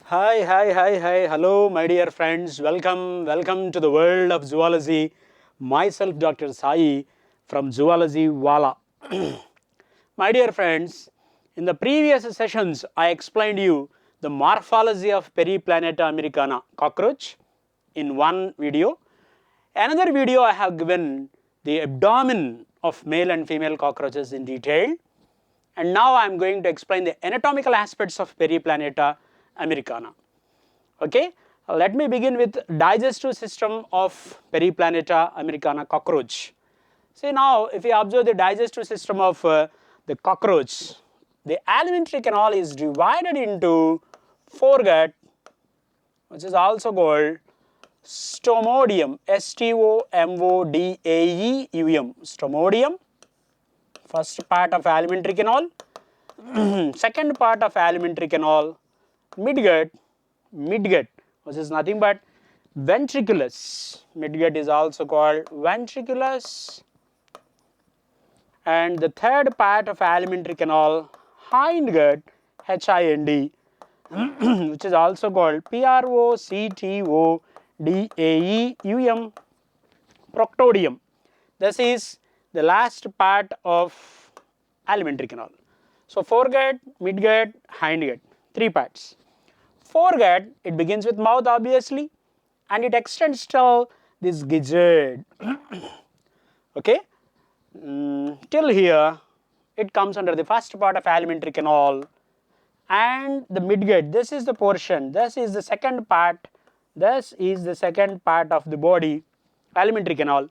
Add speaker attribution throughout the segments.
Speaker 1: Hi. Hello, my dear friends. Welcome to the world of zoology. Myself, Dr. Sai from Zoology Wala. My dear friends, in the previous sessions, I explained you the morphology of Periplanata Americana cockroach in one video. Another video I have given the abdomen of male and female cockroaches in detail. And now I am going to explain the anatomical aspects of Periplanata Americana. Okay, let me begin with digestive system of Periplaneta Americana cockroach. See now, if you observe the digestive system of the cockroach, the alimentary canal is divided into foregut, which is also called stomodium, S-T-O-M-O-D-A-E-U-M, stomodium, first part of alimentary canal. Second part of alimentary canal, midgut, which is nothing but ventriculus. Midgut is also called ventriculus. And the third part of alimentary canal, hindgut, H-I-N-D, which is also called P-R-O-C-T-O-D-A-E-U-M, proctodium. This is the last part of alimentary canal. So foregut, midgut, hindgut, three parts. Foregut, it begins with mouth obviously, and it extends to this gizzard. Okay, till here it comes under the first part of alimentary canal, and the midgut, this is the portion, this is the second part, this is the second part of the body, alimentary canal.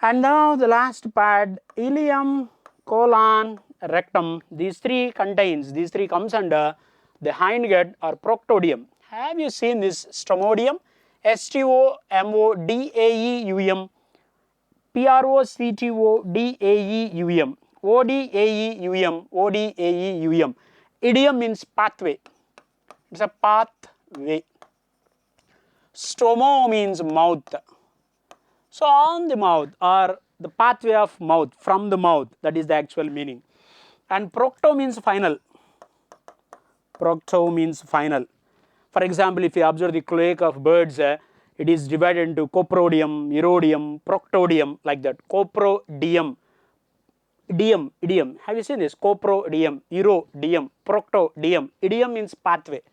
Speaker 1: And now the last part, ilium, colon, rectum, these three comes under the hindgut or proctodium. Have you seen this stomodium? S-T-O-M-O-D-A-E-U-M, P-R-O-C-T-O-D-A-E-U-M, O-D-A-E-U-M, O-D-A-E-U-M. Idiom means pathway. It's a pathway. Stomo means mouth. So on the mouth or the pathway of mouth, from the mouth, that is the actual meaning. And procto means final. Procto means final. For example, if you observe the cloaca of birds, it is divided into coprodium, erodium, proctodium, like that. Coprodium, idiom. Have you seen this? Coprodium, erodium, proctodium. Idiom means pathway.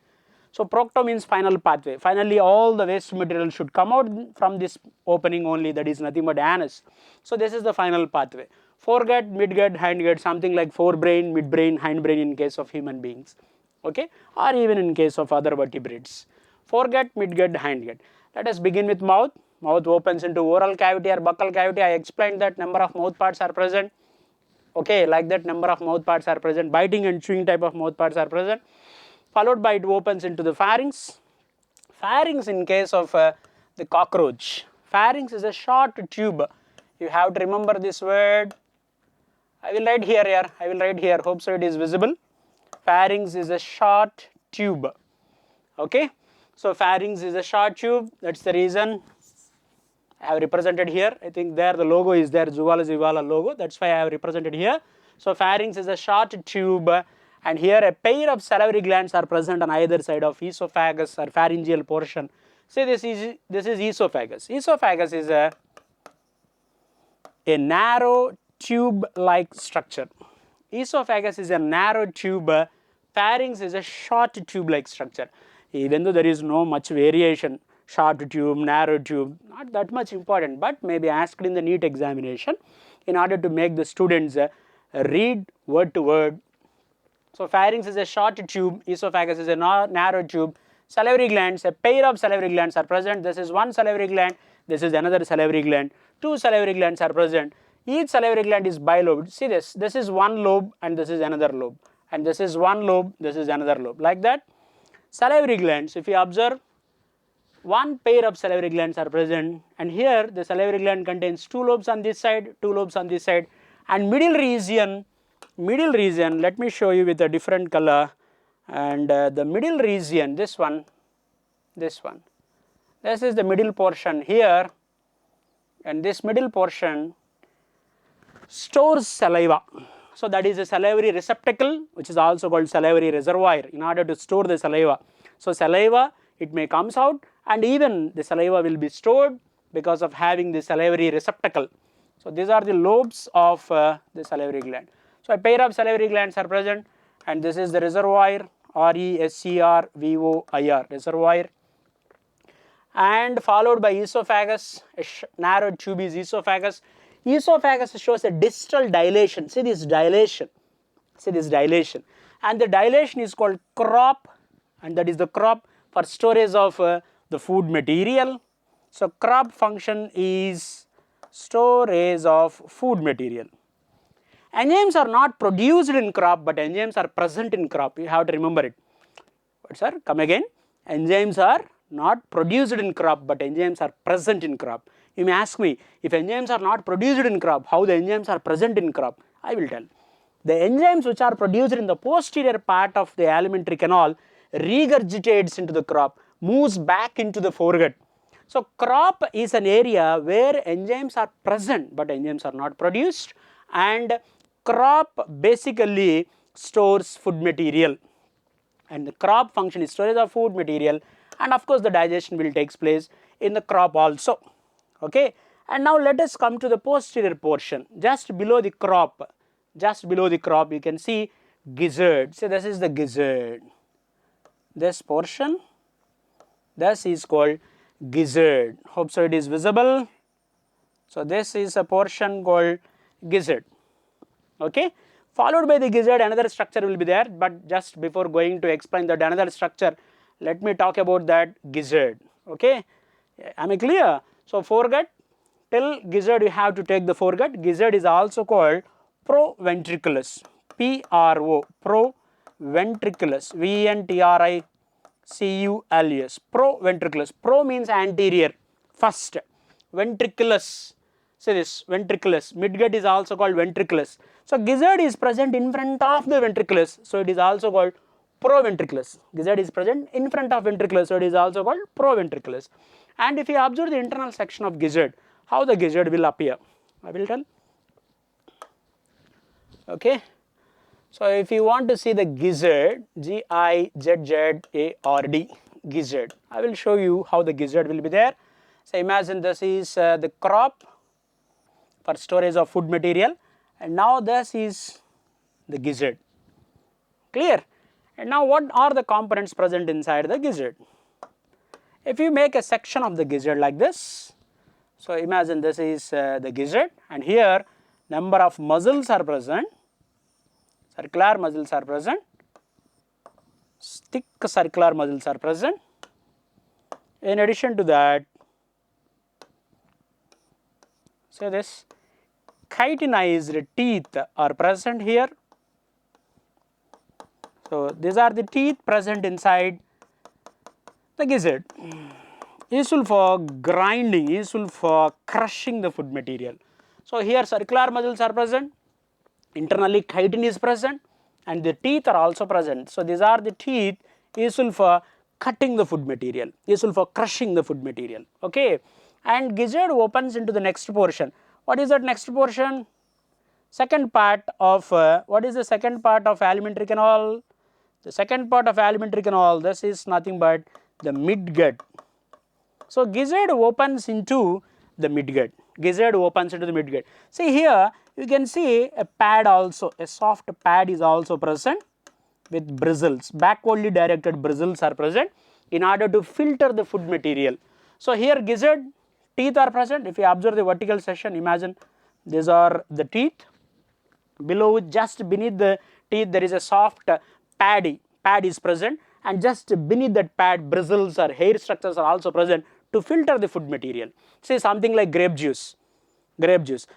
Speaker 1: So procto means final pathway. Finally, all the waste material should come out from this opening only, that is nothing but anus. So this is the final pathway. Foregut, midgut, hindgut, something like forebrain, midbrain, hindbrain in case of human beings. Okay, or even in case of other vertebrates. Foregut, midgut, hindgut. Let us begin with mouth. Mouth opens into oral cavity or buccal cavity. I explained that number of mouth parts are present. Okay, like that number of mouth parts are present. Biting and chewing type of mouth parts are present. Followed by it opens into the pharynx. Pharynx in case of the cockroach. Pharynx is a short tube. You have to remember this word. I will write here. Hope so it is visible. Pharynx is a short tube. Okay, so pharynx is a short tube. That's the reason I have represented here. I think there the logo is there, Zoology Wala logo. That's why I have represented here. So pharynx is a short tube, and here a pair of salivary glands are present on either side of esophagus or pharyngeal portion. See, this is esophagus. Esophagus is a narrow tube-like structure. Esophagus is a narrow tube, pharynx is a short tube-like structure. Even though there is no much variation, short tube, narrow tube, not that much important, but may be asked in the NEET examination in order to make the students read word to word. So pharynx is a short tube, esophagus is a narrow tube, salivary glands, a pair of salivary glands are present. This is one salivary gland, this is another salivary gland, two salivary glands are present. Each salivary gland is bilobed. See this is one lobe and this is another lobe, and this is one lobe, this is another lobe, like that. Salivary glands, if you observe, one pair of salivary glands are present, and here the salivary gland contains two lobes on this side, two lobes on this side, and middle region, let me show you with a different color, and the middle region, this one, this is the middle portion here, and this middle portion stores saliva. So that is a salivary receptacle, which is also called salivary reservoir, in order to store the saliva. So saliva, it may comes out, and even the saliva will be stored because of having the salivary receptacle. So these are the lobes of the salivary gland. So a pair of salivary glands are present, and this is the reservoir, RESCRVOIR, reservoir, and followed by esophagus. A narrow tube is esophagus. Esophagus shows a distal dilation. See this dilation. See this dilation, and the dilation is called crop, and that is the crop for storage of the food material. So crop function is storage of food material. Enzymes are not produced in crop, but enzymes are present in crop. You have to remember it. But sir, come again. Enzymes are not produced in crop, but enzymes are present in crop. You may ask me, if enzymes are not produced in crop, how the enzymes are present in crop? I will tell. The enzymes which are produced in the posterior part of the alimentary canal regurgitates into the crop, moves back into the foregut. So crop is an area where enzymes are present, but enzymes are not produced, and crop basically stores food material, and the crop function is storage of food material, and of course the digestion will take place in the crop also. Okay, and now let us come to the posterior portion. Just below the crop, you can see gizzard. So this is the gizzard. This portion, this is called gizzard. Hope so it is visible. So this is a portion called gizzard. Okay, followed by the gizzard, another structure will be there, but just before going to explain that another structure, let me talk about that gizzard. Okay, am I clear? So foregut till gizzard you have to take the foregut. Gizzard is also called proventriculus, PRO, proventriculus, VNTRICULUS, proventriculus. Pro means anterior, first, ventriculus. See this, ventriculus. Midgut is also called ventriculus. So gizzard is present in front of the ventriculus, so it is also called proventriculus. Gizzard is present in front of ventriculus, so it is also called proventriculus. And if you observe the internal section of gizzard, how the gizzard will appear, I will tell. Okay, so if you want to see the gizzard, GIZZARD, gizzard, I will show you how the gizzard will be there. So imagine this is the crop for storage of food material, and now this is the gizzard. Clear? And now what are the components present inside the gizzard? If you make a section of the gizzard like this, so imagine this is the gizzard, and here number of muscles are present, circular muscles are present, thick circular muscles are present. In addition to that, so this chitinized teeth are present here. So these are the teeth present inside the gizzard, useful for grinding, useful for crushing the food material. So here circular muscles are present, internally chitin is present, and the teeth are also present. So these are the teeth useful for cutting the food material, useful for crushing the food material. Okay, and gizzard opens into the next portion. What is that next portion? Second part of what is the second part of alimentary canal? The second part of alimentary canal, this is nothing but the midgut. So gizzard opens into the midgut. Gizzard opens into the midgut. See here, you can see a pad also, a soft pad is also present with bristles, backwardly directed bristles are present in order to filter the food material. So here gizzard, teeth are present. If you observe the vertical section, imagine these are the teeth. Below, just beneath the teeth, there is a soft pad is present, and just beneath that pad, bristles or hair structures are also present to filter the food material. Say something like grape juice.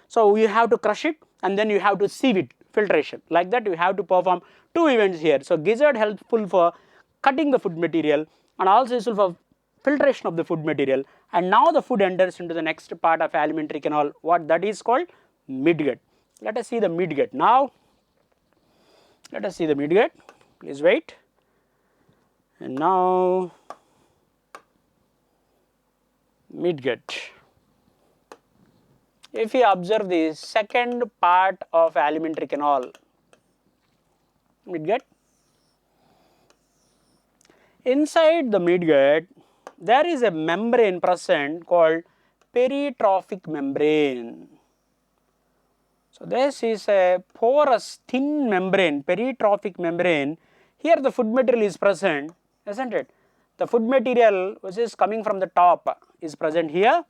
Speaker 1: So you have to crush it, and then you have to sieve it, filtration. Like that, you have to perform two events here. So gizzard helpful for cutting the food material, and also useful for filtration of the food material. And now the food enters into the next part of alimentary canal. What that is called? Midgut. Let us see the midgut now. Let us see the midgut. Please wait. And now midgut. If you observe the second part of alimentary canal, midgut, Inside the midgut, there is a membrane present called Peritrophic Membrane. So, this is a porous thin membrane, Peritrophic Membrane. Here the food material is present, isn't it? The food material which is coming from the top is present here.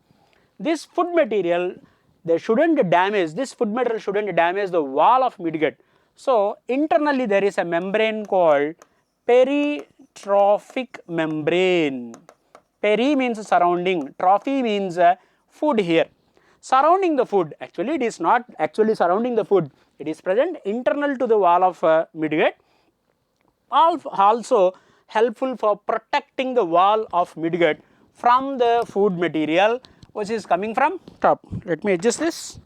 Speaker 1: This food material, this food material shouldn't damage the wall of midgut. So, internally there is a membrane called Peritrophic Membrane. Peri means surrounding, trophy means food here. Surrounding the food, actually it is not actually surrounding the food, it is present internal to the wall of midgut, also helpful for protecting the wall of midgut from the food material which is coming from top. Let me adjust this,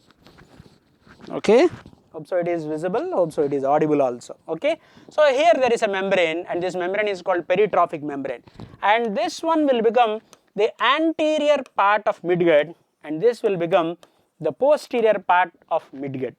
Speaker 1: okay. Hope so it is visible, hope so it is audible also, okay. So, here there is a membrane and this membrane is called Peritrophic Membrane, and this one will become the anterior part of midgut and this will become the posterior part of midgut.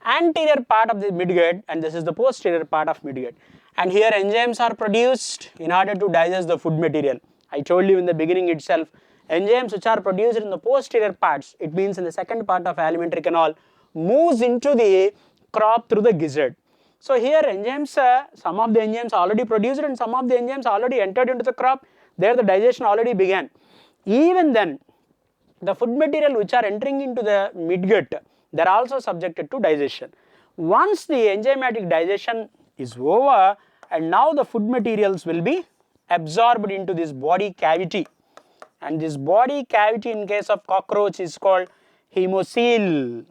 Speaker 1: Anterior part of the midgut and this is the posterior part of midgut, and here enzymes are produced in order to digest the food material. I told you in the beginning itself, enzymes which are produced in the posterior parts, it means in the second part of alimentary canal, moves into the crop through the gizzard. So, here enzymes, some of the enzymes already produced and some of the enzymes already entered into the crop, there the digestion already began. Even then, the food material which are entering into the midgut, they are also subjected to digestion. Once the enzymatic digestion is over and now the food materials will be absorbed into this body cavity, and this body cavity in case of cockroach is called hemocoel,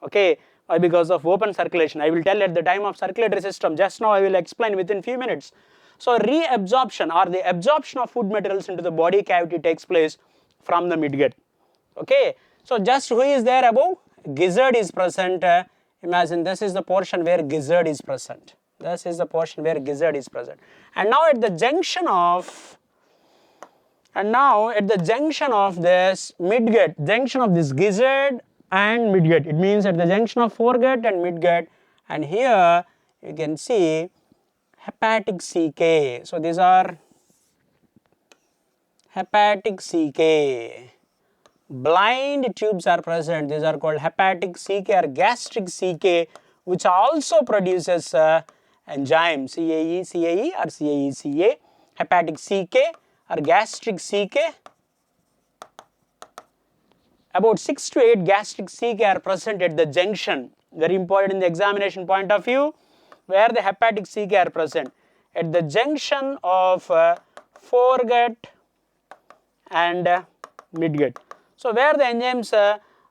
Speaker 1: okay. Why? Because of open circulation. I will tell at the time of circulatory system, just now I will explain within few minutes. So, reabsorption or the absorption of food materials into the body cavity takes place from the midgut, okay. So, just who is there above? Gizzard is present. Imagine this is the portion where gizzard is present. This is the portion where gizzard is present. And now at the junction of this midgut, junction of this gizzard and midgut, it means at the junction of foregut and midgut, and here you can see hepatic CK. So, these are hepatic CK. Blind tubes are present, these are called hepatic CK or gastric CK, which also produces enzyme CAE or CAE-CA, hepatic CK or gastric CK. About 6 to 8 gastric CK are present at the junction, very important in the examination point of view, where the hepatic CK are present at the junction of foregut and midgut. So, where the enzymes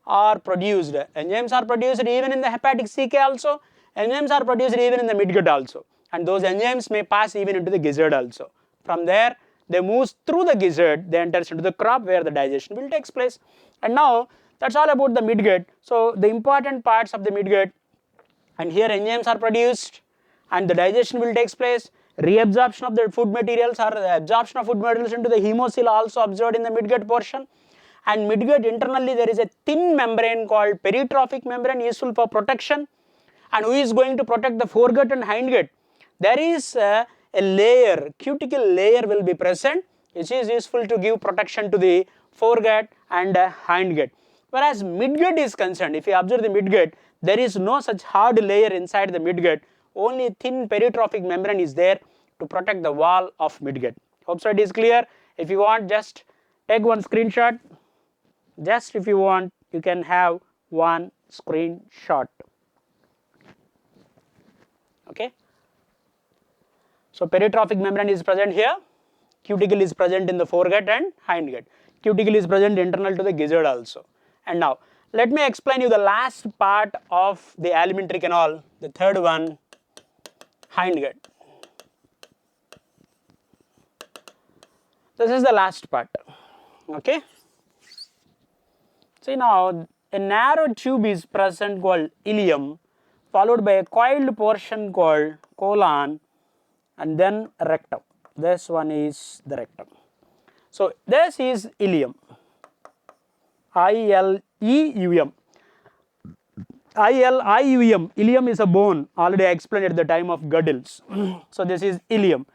Speaker 1: are produced even in the hepatic CK also, enzymes are produced even in the midgut also, and those enzymes may pass even into the gizzard also. From there they move through the gizzard, they enter into the crop where the digestion will take place. And now that is all about the midgut. So, the important parts of the midgut, and here enzymes are produced and the digestion will take place, reabsorption of the food materials or the absorption of food materials into the hemocoel also observed in the midgut portion. And midgut internally there is a thin membrane called Peritrophic Membrane, useful for protection. And who is going to protect the foregut and hindgut? There is a layer, cuticle layer will be present, which is useful to give protection to the foregut and hindgut. Whereas midgut is concerned, if you observe the midgut, there is no such hard layer inside the midgut, only thin Peritrophic Membrane is there to protect the wall of midgut. Hope so it is clear. If you want, just take one screenshot. Just if you want, you can have one screenshot, okay. So, Peritrophic Membrane is present here, cuticle is present in the foregut and hindgut, cuticle is present internal to the gizzard also. And now let me explain you the last part of the alimentary canal, the third one, hindgut. This is the last part, okay. See, now a narrow tube is present called ilium, followed by a coiled portion called colon, and then rectum. This one is the rectum. So, this is ilium, I-L-E-U-M. I-L-I-U-M, ilium is a bone, already I explained at the time of Girdles. So, this is ilium,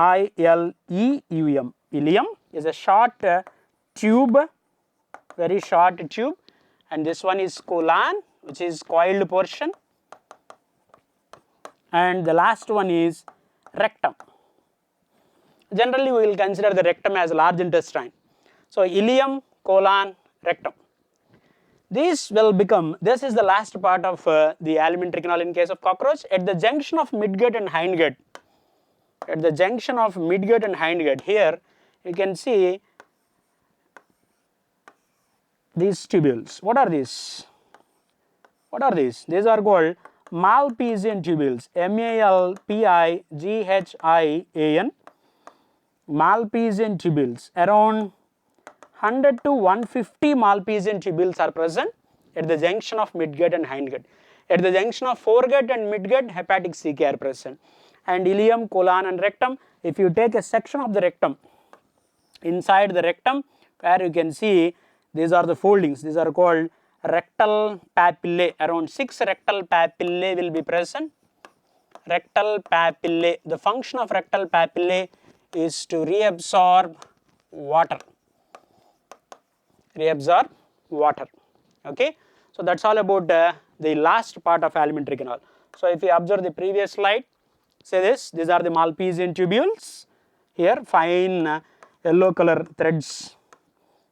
Speaker 1: I-L-E-U-M. Ilium is a short tube, very short tube, and this one is colon, which is coiled portion, and the last one is rectum. Generally we will consider the rectum as large intestine. So ilium, colon, rectum. This will become, this is the last part of the alimentary canal in case of cockroach. At the junction of midgut and hindgut, at the junction of midgut and hindgut, here you can see these tubules. What are these? What are these? These are called Malpighian tubules, M-A-L-P-I-G-H-I-A-N, Malpighian tubules. Around 100 to 150 Malpighian tubules are present at the junction of midgut and hindgut. At the junction of foregut and midgut, hepatic caecae are present. And ilium, colon and rectum, if you take a section of the rectum, inside the rectum where you can see these are the foldings, these are called rectal papillae. Around 6 rectal papillae will be present. Rectal papillae, the function of rectal papillae is to reabsorb water. Reabsorb water. Okay, so that's all about the last part of alimentary canal. So if you observe the previous slide, say this, these are the Malpighian tubules, here fine yellow color threads,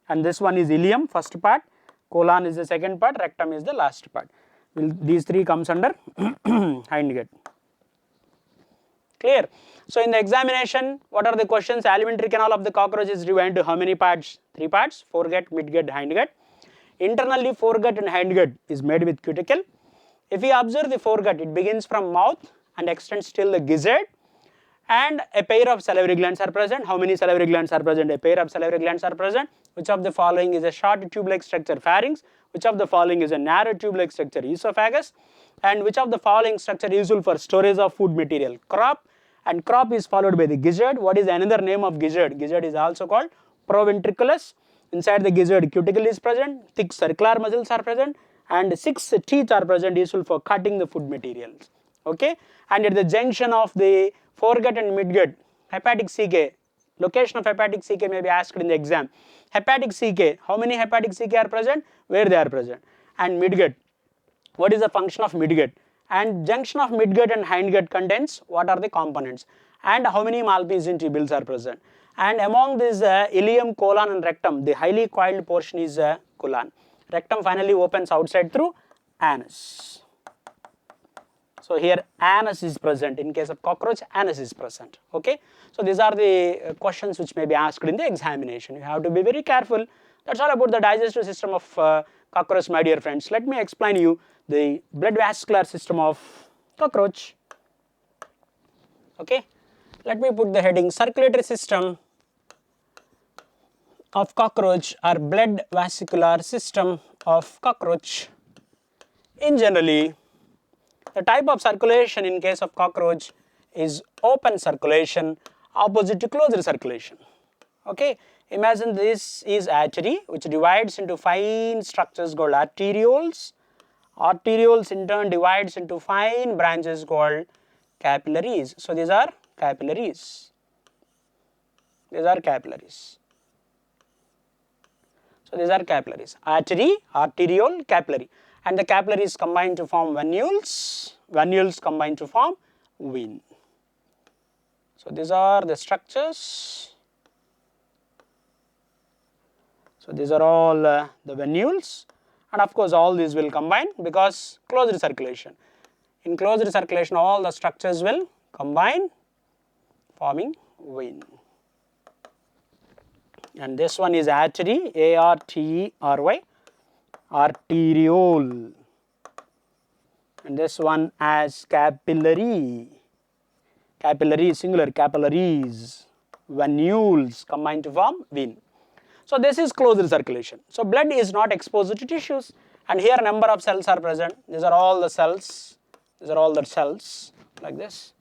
Speaker 1: and this one is ilium, first part, colon is the second part, rectum is the last part. These three comes under hindgut. Clear? So in the examination, what are the questions? Alimentary canal of the cockroach is divided into how many parts? 3 parts, foregut, midgut, hindgut. Internally, foregut and hindgut is made with cuticle. If we observe the foregut, it begins from mouth and extends till the gizzard, and a pair of salivary glands are present. How many salivary glands are present? A pair of salivary glands are present. Which of the following is a short tube-like structure? Pharynx. Which of the following is a narrow tube-like structure? Esophagus. And which of the following structure useful for storage of food material? Crop. And crop is followed by the gizzard. What is another name of gizzard? Gizzard is also called proventriculus. Inside the gizzard, cuticle is present, thick circular muscles are present, and 6 teeth are present, useful for cutting the food materials. Okay, and at the junction of the foregut and midgut, hepatic caecae, location of hepatic caecae may be asked in the exam. Hepatic caecae, how many hepatic caecae are present? Where they are present? And midgut, what is the function of midgut? And junction of midgut and hindgut contains what are the components? And how many Malpighian tubules are present? And among this ilium, colon and rectum, the highly coiled portion is colon. Rectum finally opens outside through anus. So here anus is present. In case of cockroach, anus is present. Okay. So these are the questions which may be asked in the examination. You have to be very careful. That's all about the digestive system of cockroach, my dear friends. Let me explain you the blood vascular system of cockroach. Okay. Let me put the heading circulatory system of cockroach or blood vascular system of cockroach. In generally, the type of circulation in case of cockroach is open circulation opposite to closed circulation. Okay, imagine this is artery which divides into fine structures called arterioles. Arterioles in turn divides into fine branches called capillaries. So these are capillaries. These are capillaries. So these are capillaries. Artery, arteriole, capillary. And the capillaries combine to form venules. Venules combine to form vein. So these are the structures. So these are all the venules, and of course all these will combine because closed circulation. In closed circulation, all the structures will combine, forming vein. And this one is artery, A-R-T-E-R-Y, arteriole. And this one as capillary. Capillary, singular, capillaries. Venules combine to form vein. So this is closed circulation. So blood is not exposed to tissues, and here number of cells are present. These are all the cells. These are all the cells like this.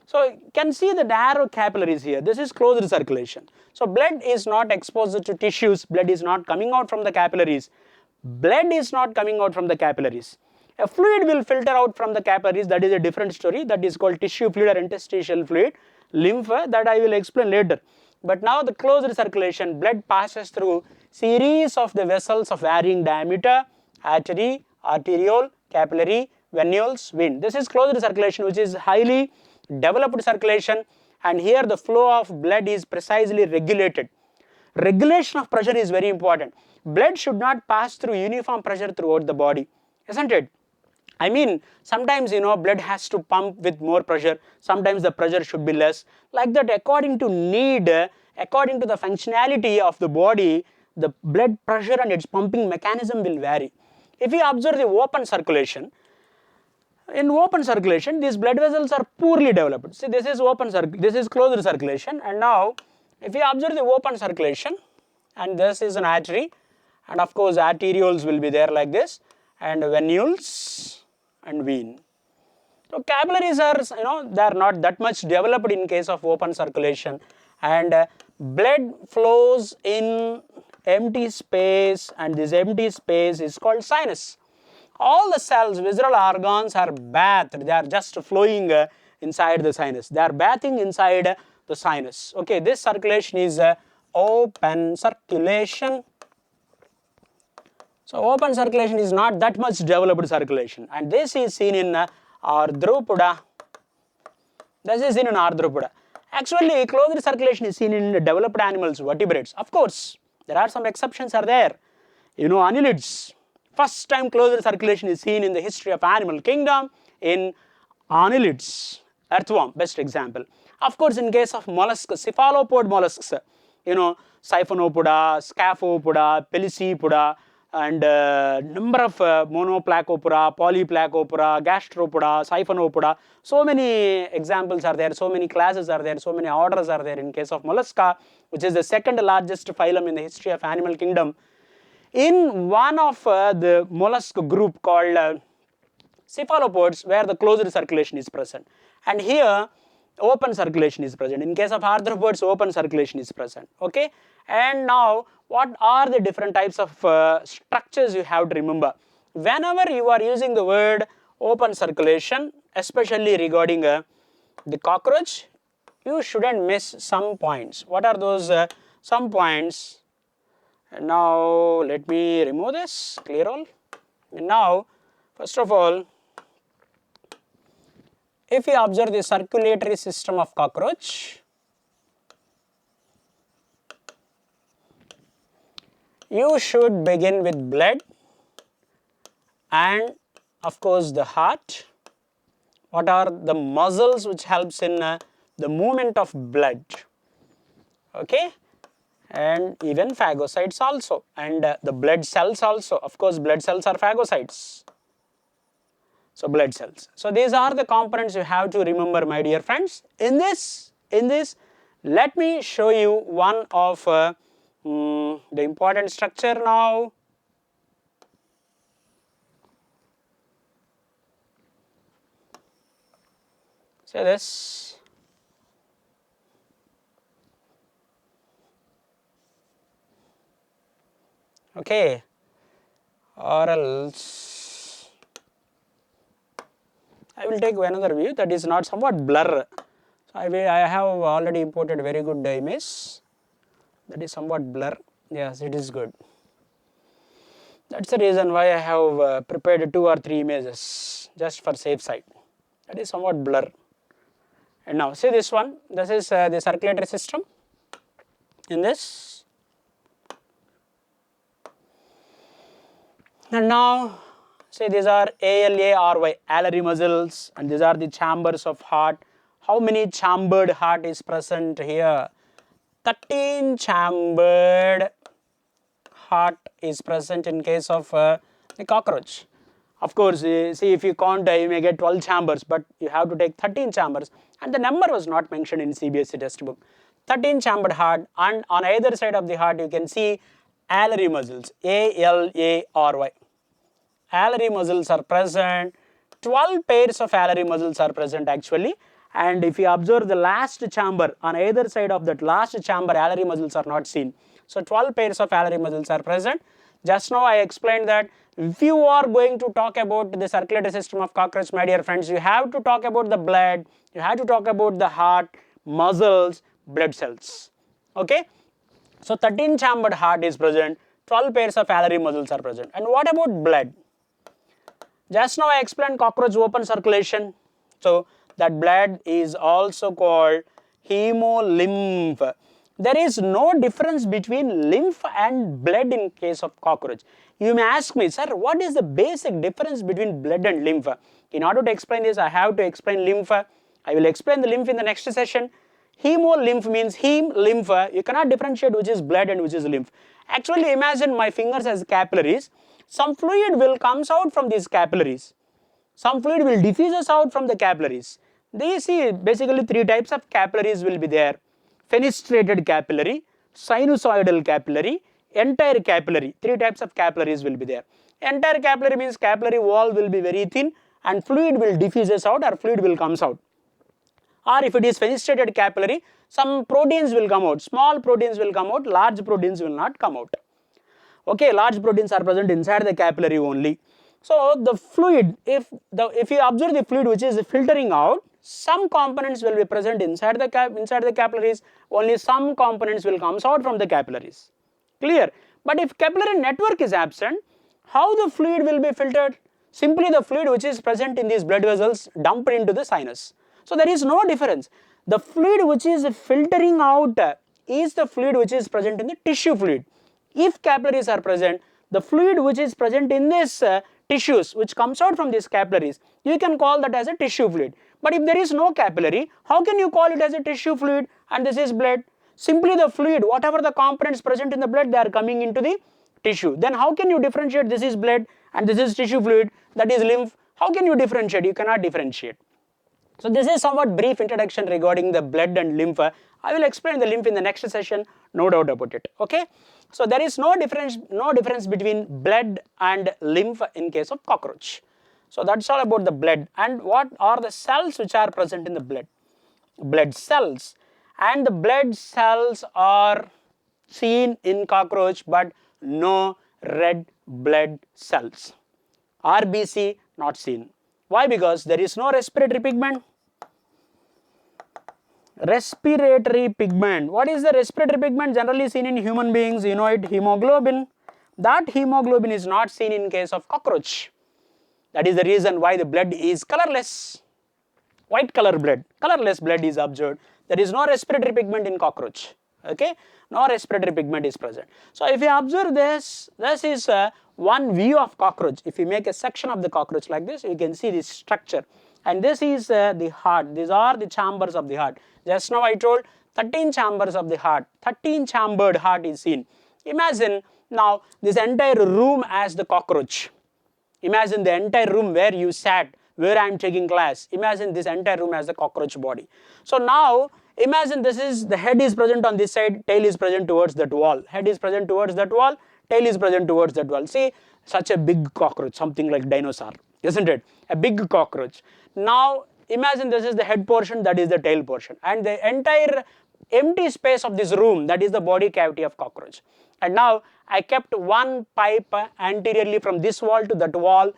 Speaker 1: So you can see the narrow capillaries here. This is closed circulation. So blood is not exposed to tissues. Blood is not coming out from the capillaries. Blood is not coming out from the capillaries. A fluid will filter out from the capillaries, that is a different story, that is called tissue fluid or interstitial fluid. Lymph, that I will explain later. But now the closed circulation, blood passes through series of the vessels of varying diameter, artery, arteriole, capillary, venules, vein. This is closed circulation, which is highly developed circulation, and here the flow of blood is precisely regulated. Regulation of pressure is very important. Blood should not pass through uniform pressure throughout the body, isn't it? I mean, sometimes blood has to pump with more pressure, sometimes the pressure should be less. Like that, according to need, according to the functionality of the body, the blood pressure and its pumping mechanism will vary. If you observe the open circulation, in open circulation, these blood vessels are poorly developed. See, this is this is closed circulation, and now if you observe the open circulation, and this is an artery, and of course arterioles will be there like this, and venules and vein. So capillaries are, they are not that much developed in case of open circulation, and blood flows in empty space, and this empty space is called sinus. All the cells, visceral organs are bathed, they are just flowing inside the sinus, they are bathing inside the sinus. Okay, this circulation is open circulation. So open circulation is not that much developed circulation, and this is seen in Arthropoda. This is seen in Arthropoda. Actually, closed circulation is seen in developed animals, vertebrates. Of course, there are some exceptions are there. Annelids. First time closed circulation is seen in the history of animal kingdom in annelids, earthworm, best example. Of course, in case of mollusks, cephalopod mollusks, Siphonopoda, Scaphopoda, Pelecypoda, and number of Monoplacopora, Polyplacopora, Gastropoda, Siphonopoda. So many examples are there, so many classes are there, so many orders are there in case of mollusca, which is the second largest phylum in the history of animal kingdom. In one of the mollusk group called cephalopods, where the closed circulation is present, and here open circulation is present. In case of arthropods, open circulation is present. Okay, and now what are the different types of structures you have to remember? Whenever you are using the word open circulation, especially regarding the cockroach, you shouldn't miss some points. What are those some points? And now let me remove this, clear all. And now, first of all, if you observe the circulatory system of cockroach, you should begin with blood and of course the heart. What are the muscles which helps in the movement of blood? Okay, and even phagocytes also, and the blood cells also. Of course, blood cells are phagocytes. So blood cells. So these are the components you have to remember, my dear friends. In this, let me show you one of the important structure now. Say this. Okay, or else I will take another view that is not somewhat blur. So I have already imported very good image that is somewhat blur. Yes, it is good. That's the reason why I have prepared 2 or 3 images just for safe side. That is somewhat blur. And now see this one. This is the circulatory system. In this. And now, say these are ALARY, Allergy Muscles, and these are the chambers of heart. How many chambered heart is present here? 13 chambered heart is present in case of the cockroach. Of course, see if you count, you may get 12 chambers, but you have to take 13 chambers, and the number was not mentioned in CBSE textbook. 13 chambered heart, and on either side of the heart you can see Allergy muscles, ALARY. Allergy muscles are present. 12 pairs of Allergy muscles are present actually, and if you observe the last chamber, on either side of that last chamber Allergy muscles are not seen. So 12 pairs of Allergy muscles are present. Just now I explained that if you are going to talk about the circulatory system of cockroach, my dear friends, you have to talk about the blood, you have to talk about the heart, muscles, blood cells. Okay. So 13 chambered heart is present, 12 pairs of Allergy muscles are present. And what about blood? Just now I explained cockroach open circulation. So that blood is also called hemolymph. There is no difference between lymph and blood in case of cockroach. You may ask me, sir, what is the basic difference between blood and lymph? In order to explain this, I have to explain lymph. I will explain the lymph in the next session. Hemolymph means heme, lymph. You cannot differentiate which is blood and which is lymph. Actually, imagine my fingers as capillaries. Some fluid will comes out from these capillaries. Some fluid will diffuses out from the capillaries. They see basically three types of capillaries will be there. Fenestrated capillary, sinusoidal capillary, entire capillary. Three types of capillaries will be there. Entire capillary means capillary wall will be very thin and fluid will diffuses out or fluid will comes out. Or if it is fenestrated capillary, some proteins will come out, small proteins will come out, large proteins will not come out. Okay, large proteins are present inside the capillary only. So the fluid, if you observe the fluid which is filtering out, some components will be present inside the capillaries, only some components will come out from the capillaries. Clear? But if capillary network is absent, how the fluid will be filtered? Simply the fluid which is present in these blood vessels dumped into the sinus. So there is no difference. The fluid which is filtering out is the fluid which is present in the tissue fluid. If capillaries are present, the fluid which is present in this tissues which comes out from these capillaries, you can call that as a tissue fluid. But if there is no capillary, how can you call it as a tissue fluid and this is blood? Simply the fluid, whatever the components present in the blood, they are coming into the tissue. Then how can you differentiate this is blood and this is tissue fluid, that is lymph? How can you differentiate? You cannot differentiate. So this is somewhat brief introduction regarding the blood and lymph. I will explain the lymph in the next session, no doubt about it. Okay. So there is no difference between blood and lymph in case of cockroach. So that's all about the blood. And what are the cells which are present in the blood? Blood cells. And the blood cells are seen in cockroach but no red blood cells. RBC not seen. Why? Because there is no respiratory pigment. Respiratory pigment. What is the respiratory pigment? Generally seen in human beings, you know it, hemoglobin. That hemoglobin is not seen in case of cockroach. That is the reason why the blood is colorless. White color blood, colorless blood is observed. There is no respiratory pigment in cockroach. Okay, no respiratory pigment is present. So if you observe this, this is one view of cockroach. If you make a section of the cockroach like this, you can see this structure. And this is the heart. These are the chambers of the heart. Just now I told 13 chambers of the heart. 13 chambered heart is seen. Imagine now this entire room as the cockroach. Imagine the entire room where you sat, where I am taking class. Imagine this entire room as the cockroach body. So now imagine this is the head is present on this side, tail is present towards that wall. Head is present towards that wall, tail is present towards that wall. See, such a big cockroach, something like dinosaur, isn't it? A big cockroach. Now imagine this is the head portion, that is the tail portion, and the entire empty space of this room, that is the body cavity of cockroach. And now I kept one pipe anteriorly from this wall to that wall,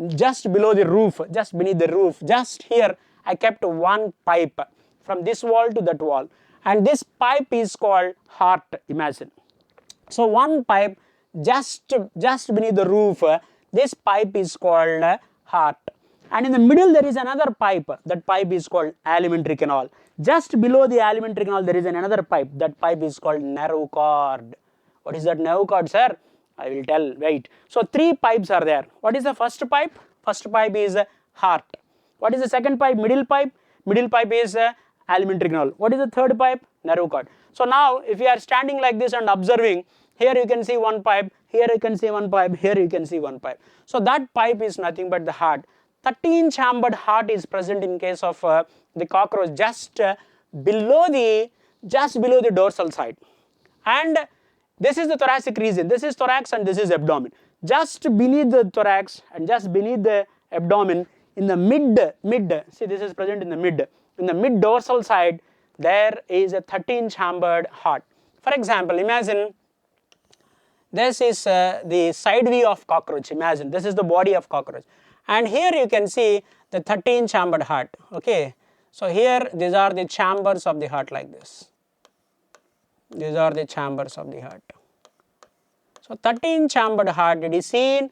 Speaker 1: just below the roof, just beneath the roof, just here I kept one pipe from this wall to that wall, and this pipe is called heart. Imagine. So one pipe just beneath the roof, this pipe is called heart. And in the middle there is another pipe, that pipe is called alimentary canal. Just below the alimentary canal there is another pipe, that pipe is called narrow cord. What is that narrow cord, sir? I will tell, wait. So three pipes are there. What is the first pipe? First pipe is heart. What is the second pipe? Middle pipe. Middle pipe is alimentary canal. What is the third pipe? Narrow cord. So now if you are standing like this and observing, here you can see one pipe, here you can see one pipe, here you can see one pipe. So that pipe is nothing but the heart. 13 chambered heart is present in case of the cockroach just below the dorsal side. And this is the thoracic region. This is thorax and this is abdomen. Just beneath the thorax and just beneath the abdomen, in the mid, see this is present in the mid dorsal side, there is a 13 chambered heart. For example, imagine This is the side view of cockroach. Imagine this is the body of cockroach, and here you can see the 13 chambered heart. Okay, so here these are the chambers of the heart like this. These are the chambers of the heart. So 13 chambered heart, it is seen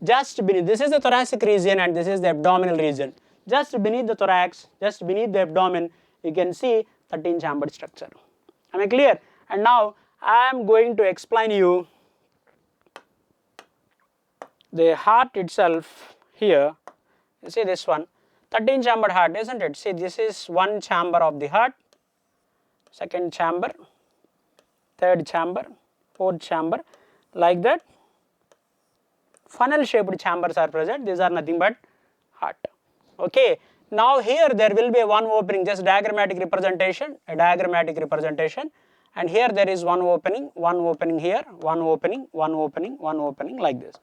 Speaker 1: just beneath. This is the thoracic region and this is the abdominal region. Just beneath the thorax, just beneath the abdomen, you can see 13 chambered structure. Am I clear? And now I am going to explain you the heart itself here. You see this one, 13 chambered heart, isn't it? See, this is one chamber of the heart, second chamber, third chamber, fourth chamber, like that. Funnel shaped chambers are present. These are nothing but heart. Okay. Now here there will be one opening, just diagrammatic representation, a diagrammatic representation, and here there is one opening here, one opening, one opening, one opening, like this.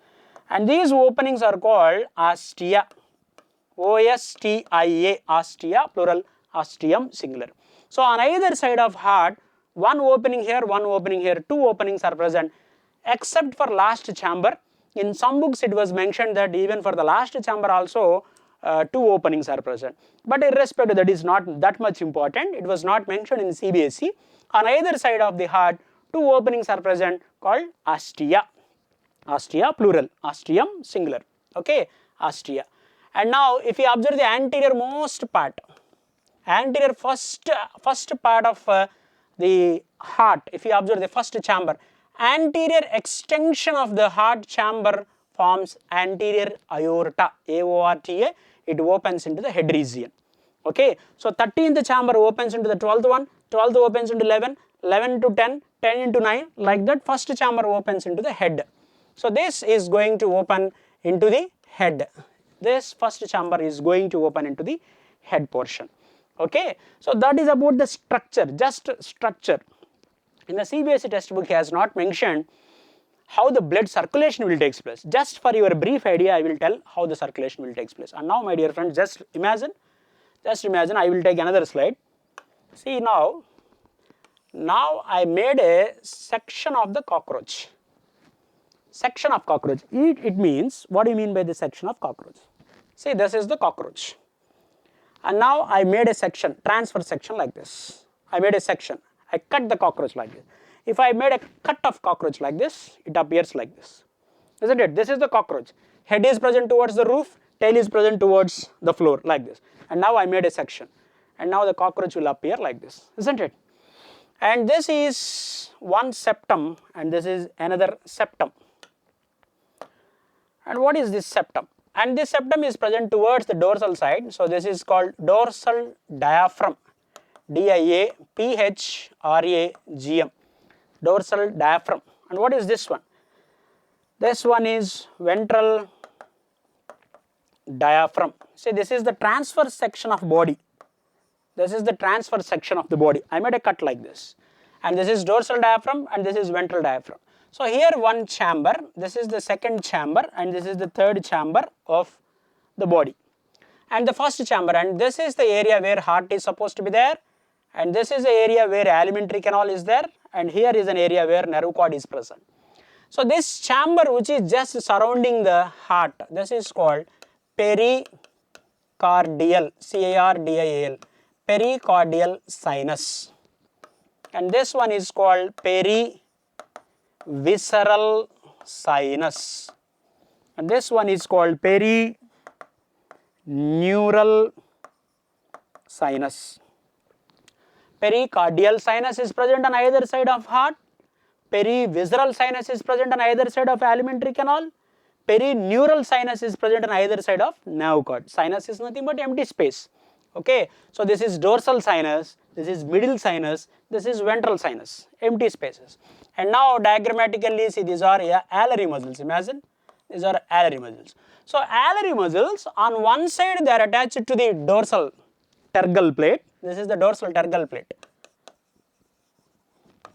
Speaker 1: And these openings are called ostia. O-S-T-I-A, ostia, plural, ostium, singular. So on either side of heart, one opening here, two openings are present, except for last chamber. In some books it was mentioned that even for the last chamber also two openings are present. But irrespective, that is not that much important. It was not mentioned in CBSE. On either side of the heart, two openings are present called ostia. Ostia, plural, ostium, singular. Okay, ostia. And now if you observe the anterior most part, anterior first part of the heart, if you observe the first chamber, anterior extension of the heart chamber forms anterior aorta, A-O-R-T-A, it opens into the head region. Okay, so 13th chamber opens into the 12th one, 12th opens into 11, 11 to 10, 10 into 9, like that first chamber opens into the head. So this is going to open into the head. This first chamber is going to open into the head portion. Okay, so that is about the structure, just structure. In the CBSE textbook he has not mentioned how the blood circulation will take place. Just for your brief idea, I will tell how the circulation will take place. And now my dear friends, just imagine, I will take another slide. See now I made a section of the cockroach. Section of cockroach. It means, what do you mean by the section of cockroach? See, this is the cockroach. And now I made a section, transfer section like this. I made a section. I cut the cockroach like this. If I made a cut of cockroach like this, it appears like this. Isn't it? This is the cockroach. Head is present towards the roof, tail is present towards the floor like this. And now I made a section. And now the cockroach will appear like this. Isn't it? And this is one septum and this is another septum. And what is this septum? And this septum is present towards the dorsal side. So this is called dorsal diaphragm. D-I-A-P-H-R-A-G-M. Dorsal diaphragm. And what is this one? This one is ventral diaphragm. See, this is the transverse section of body. This is the transverse section of the body. I made a cut like this. And this is dorsal diaphragm and this is ventral diaphragm. So here one chamber, this is the second chamber and this is the third chamber of the body. And the first chamber, and this is the area where heart is supposed to be there. And this is the area where alimentary canal is there. And here is an area where nerve cord is present. So this chamber which is just surrounding the heart, this is called pericardial, C-A-R-D-I-A-L, pericardial sinus. And this one is called perivisceral sinus. And this one is called perineural sinus. Pericardial sinus is present on either side of heart. Perivisceral sinus is present on either side of alimentary canal. Perineural sinus is present on either side of nerve cord. Sinus is nothing but empty space. Okay, so this is dorsal sinus, this is middle sinus, this is ventral sinus, empty spaces. And now diagrammatically see, these are Allergy muscles. Imagine these are Allergy muscles. So Allergy muscles, on one side they are attached to the dorsal tergal plate. This is the dorsal tergal plate.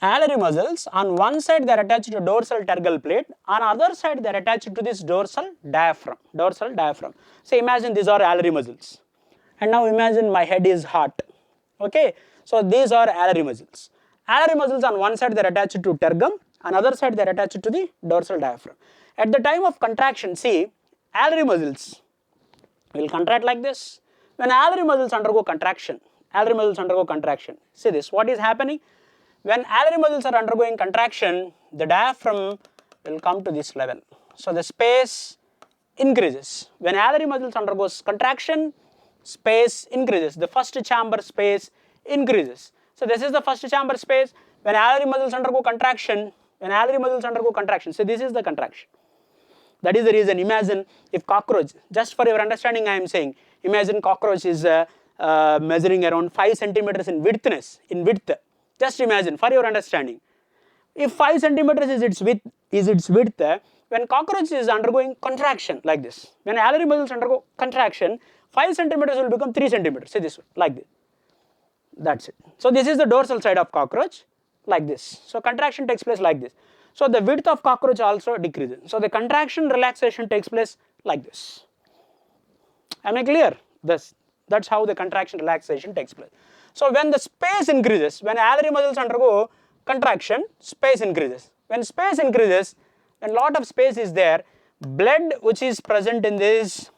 Speaker 1: Allergy muscles, on one side they are attached to dorsal tergal plate, on other side they are attached to this dorsal diaphragm. Dorsal diaphragm. So imagine these are Allergy muscles. And now imagine my head is heart. Okay, so these are Allergy muscles. Allergy muscles on one side they are attached to tergum, another side they are attached to the dorsal diaphragm. At the time of contraction, see, Allergy muscles will contract like this. When Allergy muscles undergo contraction, see this, what is happening? When Allergy muscles are undergoing contraction, the diaphragm will come to this level. So the space increases. When Allergy muscles undergoes contraction, space increases. The first chamber space increases. So this is the first chamber space. When Allergy muscles undergo contraction, so this is the contraction. That is the reason. Imagine if cockroach, just for your understanding I am saying, imagine cockroach is measuring around 5 centimeters in width. Just imagine for your understanding. If 5 centimeters is its width, when cockroach is undergoing contraction like this, when Allergy muscles undergo contraction, 5 centimeters will become 3 centimeters. See this one, like this. That's it. So this is the dorsal side of cockroach, like this. So contraction takes place like this. So the width of cockroach also decreases. So the contraction relaxation takes place like this. Am I clear? That's how the contraction relaxation takes place. So when the space increases, when Allergy muscles undergo contraction, space increases. When space increases, when lot of space is there, blood which is present in this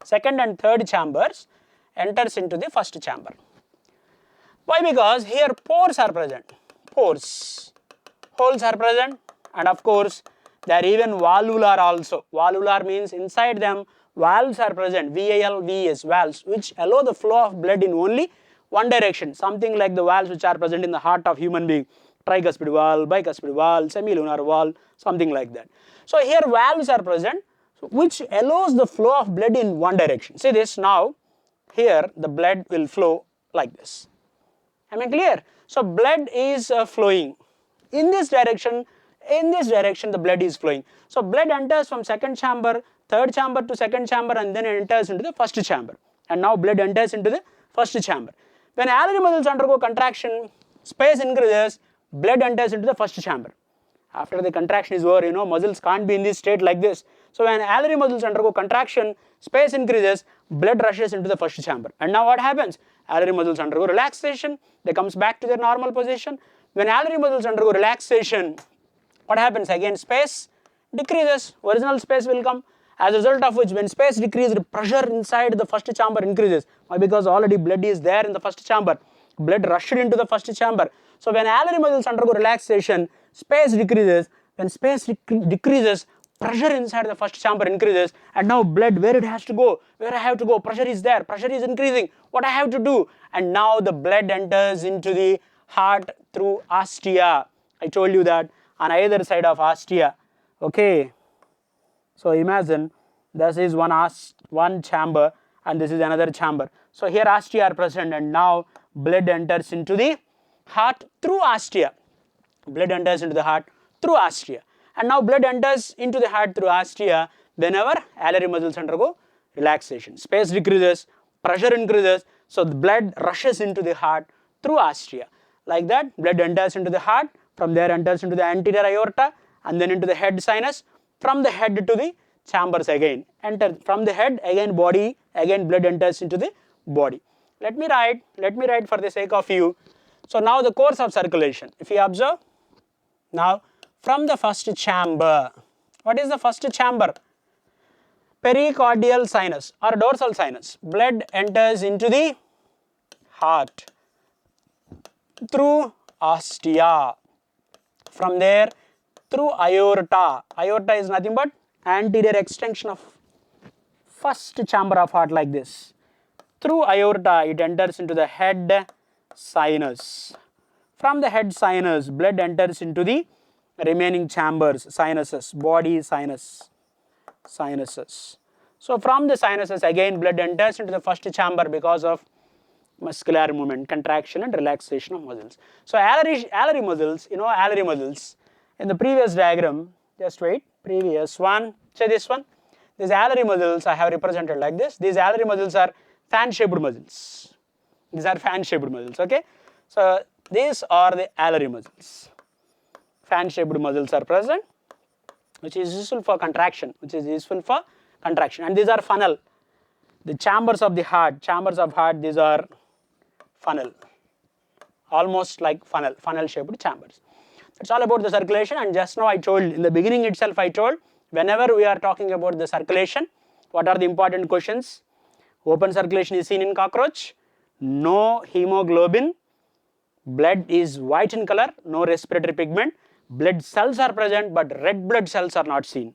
Speaker 1: second and third chambers enters into the first chamber. Why? Because here pores are present. Pores, holes are present, and of course they are even valvular also. Valvular means inside them valves are present. VALVs, valves, which allow the flow of blood in only one direction. Something like the valves which are present in the heart of human being. Tricuspid valve, bicuspid valve, semilunar valve, something like that. So here valves are present, which allows the flow of blood in one direction. See this now, here the blood will flow like this. Am I clear? So blood is flowing in this direction. In this direction the blood is flowing. So blood enters from second chamber, third chamber to second chamber, and then enters into the first chamber. And now blood enters into the first chamber. When Allergy muscles undergo contraction, space increases, blood enters into the first chamber. After the contraction is over, muscles can't be in this state like this. So when Allergy muscles undergo contraction, space increases, blood rushes into the first chamber. And now what happens? Allergy muscles undergo relaxation, they comes back to their normal position. When Allergy muscles undergo relaxation, what happens? Again space decreases, original space will come. As a result of which, when space decreases, pressure inside the first chamber increases. Why? Because already blood is there in the first chamber. Blood rushed into the first chamber. So when Allergy muscles undergo relaxation, space decreases. When space decreases, pressure inside the first chamber increases, and now blood, where it has to go, where I have to go, pressure is there, pressure is increasing, what I have to do? And now the blood enters into the heart through ostia. I told you that on either side of ostia. Okay. So imagine this is one chamber and this is another chamber. So here ostia are present, and now blood enters into the heart through ostia. Blood enters into the heart through ostia. And now blood enters into the heart through ostia whenever Allergy muscles undergo relaxation. Space decreases, pressure increases, so the blood rushes into the heart through ostia. Like that, blood enters into the heart, from there enters into the anterior aorta, and then into the head sinus, from the head to the chambers again. Enter from the head, again body, again blood enters into the body. Let me write for the sake of you. So now the course of circulation, if you observe, now from the first chamber, what is the first chamber? Pericardial sinus or dorsal sinus. Blood enters into the heart through ostia. From there through aorta. Aorta is nothing but anterior extension of first chamber of heart, like this. Through aorta it enters into the head sinus. From the head sinus, blood enters into the remaining chambers, sinuses, body sinus, sinuses. So from the sinuses again blood enters into the first chamber because of muscular movement, contraction and relaxation of muscles. So Allergy muscles, Allergy muscles, in the previous diagram, just wait, previous one, say this one, these Allergy muscles I have represented like this. These Allergy muscles are fan-shaped muscles. These are fan-shaped muscles, okay. So these are the Allergy muscles. Fan-shaped muscles are present, which is useful for contraction, and these are funnel. The chambers of the heart, these are funnel, almost like funnel shaped chambers. It's all about the circulation, and just now I told, in the beginning itself I told, whenever we are talking about the circulation, what are the important questions? Open circulation is seen in cockroach, no hemoglobin, blood is white in color, no respiratory pigment, blood cells are present but red blood cells are not seen.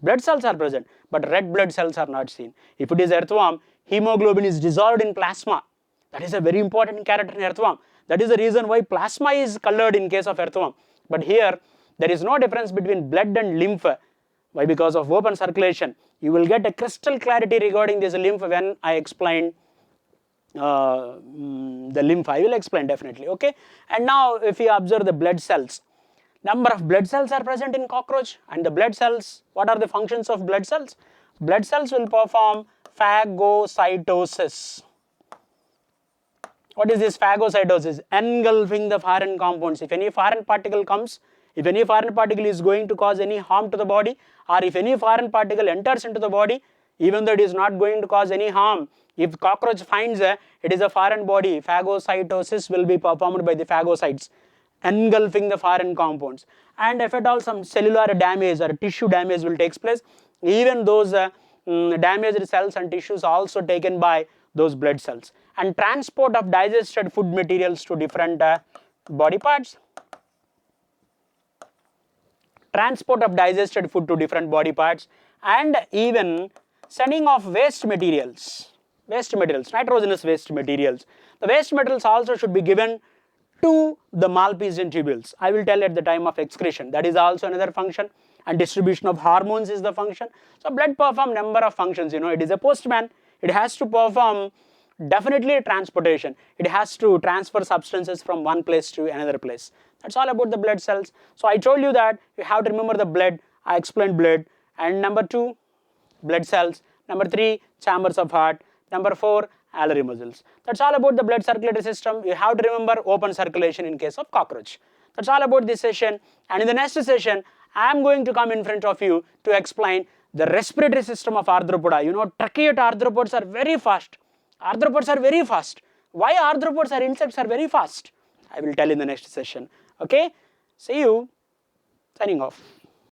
Speaker 1: Blood cells are present but red blood cells are not seen. If it is earthworm, hemoglobin is dissolved in plasma. That is a very important character in earthworm. That is the reason why plasma is colored in case of earthworm. But here there is no difference between blood and lymph. Why? Because of open circulation. You will get a crystal clarity regarding this lymph when I explain the lymph. I will explain definitely, okay. And now if you observe the blood cells, number of blood cells are present in cockroach, and the blood cells, what are the functions of blood cells? Blood cells will perform phagocytosis. What is this phagocytosis? Engulfing the foreign compounds. If any foreign particle comes, if any foreign particle is going to cause any harm to the body, or if any foreign particle enters into the body, even though it is not going to cause any harm, if cockroach finds it is a foreign body, phagocytosis will be performed by the phagocytes, engulfing the foreign compounds. And if at all some cellular damage or tissue damage will take place, even those damaged cells and tissues are also taken by those blood cells. And transport of digested food materials to different body parts. Transport of digested food to different body parts, and even sending of waste materials, nitrogenous waste materials. The waste materials also should be given to the Malpighian tubules. I will tell at the time of excretion. That is also another function, and distribution of hormones is the function. So blood perform number of functions. It is a postman. It has to perform definitely transportation. It has to transfer substances from one place to another place. That's all about the blood cells. So I told you that you have to remember the blood. I explained blood. And number 2, blood cells. Number 3, chambers of heart. Number 4, Allergy muscles. That's all about the blood circulatory system. You have to remember open circulation in case of cockroach. That's all about this session. And in the next session, I am going to come in front of you to explain the respiratory system of arthropoda. Trachate arthropods are very fast. Arthropods are very fast. Why arthropods or insects are very fast? I will tell in the next session. Okay? See you. Signing off.